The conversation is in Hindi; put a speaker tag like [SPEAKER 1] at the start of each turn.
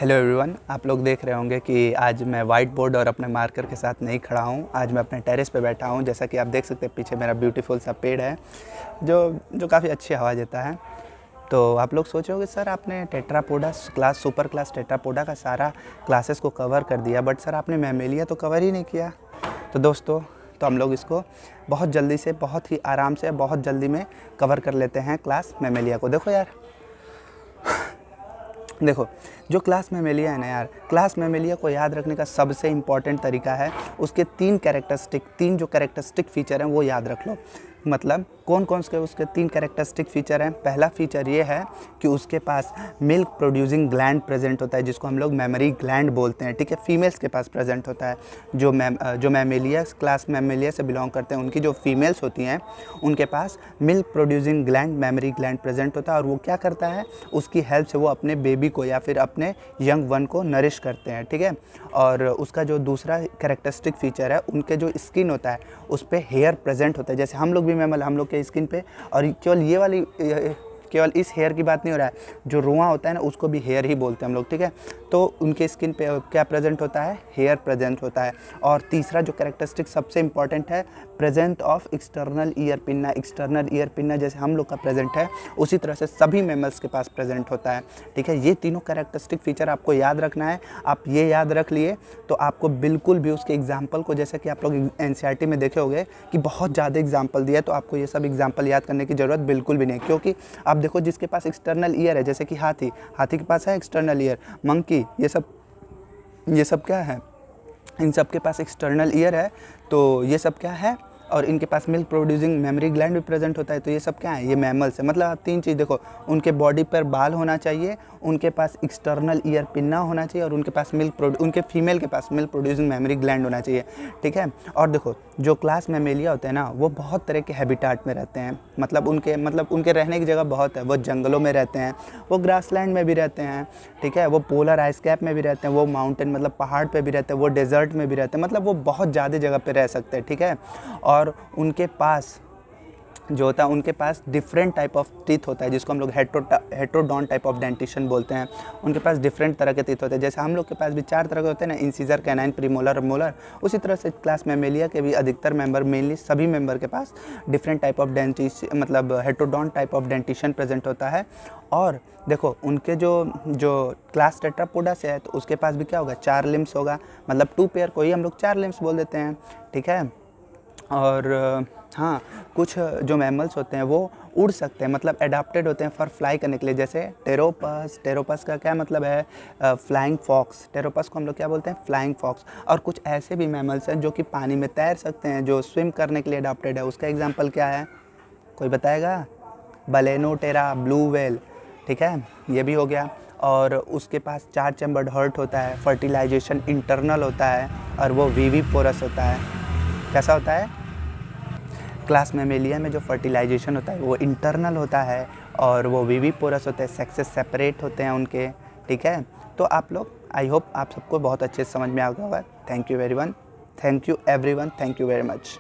[SPEAKER 1] हेलो एवरीवन, आप लोग देख रहे होंगे कि आज मैं वाइट बोर्ड और अपने मार्कर के साथ नहीं खड़ा हूँ। आज मैं अपने टेरेस पे बैठा हूँ। जैसा कि आप देख सकते हैं पीछे मेरा ब्यूटीफुल सा पेड़ है जो काफ़ी अच्छी हवा देता है। तो आप लोग सोच रहे होंगे सर आपने Tetrapoda class super class Tetrapoda का सारा क्लासेस को कवर कर दिया, बट सर आपने मैमेलिया तो कवर ही नहीं किया। तो दोस्तों हम लोग इसको बहुत जल्दी से, बहुत ही आराम से, बहुत जल्दी में कवर कर लेते हैं क्लास मैमेलिया को। देखो यार, देखो जो क्लास मैमेलिया है ना यार, क्लास मैमेलिया को याद रखने का सबसे इम्पॉर्टेंट तरीका है उसके तीन जो कैरेक्टरिस्टिक फीचर हैं वो याद रख लो। मतलब कौन कौन से उसके तीन कैरेक्टरिस्टिक फीचर हैं। पहला फीचर ये है कि उसके पास मिल्क प्रोड्यूसिंग ग्लैंड प्रेजेंट होता है, जिसको हम लोग मेमरी ग्लैंड बोलते हैं। ठीक है, फीमेल्स के पास प्रेजेंट होता है। जो मैमेलिया क्लास मैमेलिया से बिलोंग करते हैं उनकी जो फीमेल्स होती हैं उनके पास milk producing gland mammary gland present होता है। और वो क्या करता है, उसकी हेल्प से वो अपने बेबी को या फिर अपने यंग वन को नरिश करते हैं। ठीक है, और उसका जो दूसरा कैरेक्टरिस्टिक फीचर है, उनके जो स्किन होता है उस पर हेयर प्रेजेंट होता है। जैसे हम लोग भी मैमल, हम लोग के स्किन पे, और केवल इस हेयर की बात नहीं हो रहा है, जो रुआं होता है ना उसको भी हेयर ही बोलते हैं हम लोग। ठीक है, तो उनके स्किन पे क्या प्रेजेंट होता है, हेयर प्रेजेंट होता है। और तीसरा जो कैरेक्टरिस्टिक सबसे इंपॉर्टेंट है, present of external ear pinna. External ear pinna जैसे हम लोग का प्रेजेंट है उसी तरह से सभी मैमल्स के पास प्रेजेंट होता है। ठीक है, ये तीनों कैरेक्टरिस्टिक फीचर आपको याद रखना है। आप ये याद रख लिए तो आपको बिल्कुल भी उसके एग्जाम्पल को, जैसे कि आप लोग एनसीईआरटी में देखे होंगे कि बहुत ज़्यादा एग्जाम्पल दिया है, तो आपको ये सब एग्जाम्पल याद करने की ज़रूरत बिल्कुल भी नहीं। क्योंकि आप देखो जिसके पास एक्सटर्नल ईयर है, जैसे कि हाथी के पास है एक्सटर्नल ईयर, मंकी, ये सब क्या है, इन सब के पास एक्सटर्नल ईयर है। तो ये सब क्या है, और इनके पास मिल्क प्रोड्यूसिंग मेमरी ग्लैंड भी प्रेजेंट होता है। तो ये सब क्या है, ये मैमल्स है। मतलब आप तीन चीज़ देखो, उनके बॉडी पर बाल होना चाहिए, उनके पास एक्सटर्नल ईयर पिन्ना होना चाहिए, और उनके पास उनके फीमेल के पास मिल्क प्रोड्यूसिंग मेमरी ग्लैंड होना चाहिए। ठीक है, और देखो जो क्लास मैमेलिया होते हैं ना वो बहुत तरह के हैबिटाट में रहते हैं। मतलब उनके रहने की जगह बहुत है। वो जंगलों में रहते हैं, वो ग्रासलैंड में भी रहते हैं। ठीक है, वो पोलर आइस कैप में भी रहते हैं, वो माउंटेन मतलब पहाड़ पे भी रहते हैं, वो डेजर्ट में भी रहते हैं। मतलब वो बहुत ज़्यादा जगह पे रह सकते हैं। ठीक है, और उनके पास जो होता है, उनके पास डिफरेंट टाइप ऑफ टीथ होता है, जिसको हम लोग हेट्रोडॉन टाइप ऑफ डेंटिशन बोलते हैं। उनके पास डिफरेंट तरह के टीथ होते हैं। जैसे हम लोग के पास भी 4 तरह के होते हैं ना, इंसीजर, कैनाइन, प्रीमोलर और मोलर। उसी तरह से क्लास मैमेलिया के भी अधिकतर मेंबर, मेनली सभी मेंबर के पास डिफरेंट टाइप ऑफ मतलब हेट्रोडॉन टाइप ऑफ डेंटिशन प्रेजेंट होता है। और देखो उनके जो क्लास टेट्रापोडा से है तो उसके पास भी क्या होगा, 4 लिम्स होगा। मतलब 2 पेयर को ही हम लोग 4 लिम्स बोल देते हैं। ठीक है, और हाँ, कुछ जो मैमल्स होते हैं वो उड़ सकते हैं, मतलब एडाप्टेड होते हैं फॉर फ्लाई करने के लिए। जैसे टेरोपस का क्या मतलब है, फ्लाइंग फॉक्स। टेरोपस को हम लोग क्या बोलते हैं, फ्लाइंग फॉक्स। और कुछ ऐसे भी मैमल्स हैं जो कि पानी में तैर सकते हैं, जो स्विम करने के लिए एडाप्टेड है। उसका एग्जाम्पल क्या है, कोई बताएगा? बलेनोटेरा, ब्लू व्हेल। ठीक है, ये भी हो गया। और उसके पास 4 चैम्बर्ड हार्ट होता है, फर्टिलाइजेशन इंटरनल होता है, और वो विविपोरस होता है। कैसा होता है, क्लास मैमेलिया में जो फर्टिलाइजेशन होता है वो इंटरनल होता है, और वो विविपोरस होते हैं, सेक्सेस सेपरेट होते हैं उनके। ठीक है, तो आप लोग, आई होप आप सबको बहुत अच्छे से समझ में आ गया होगा। Thank you everyone, thank you everyone, thank you very much.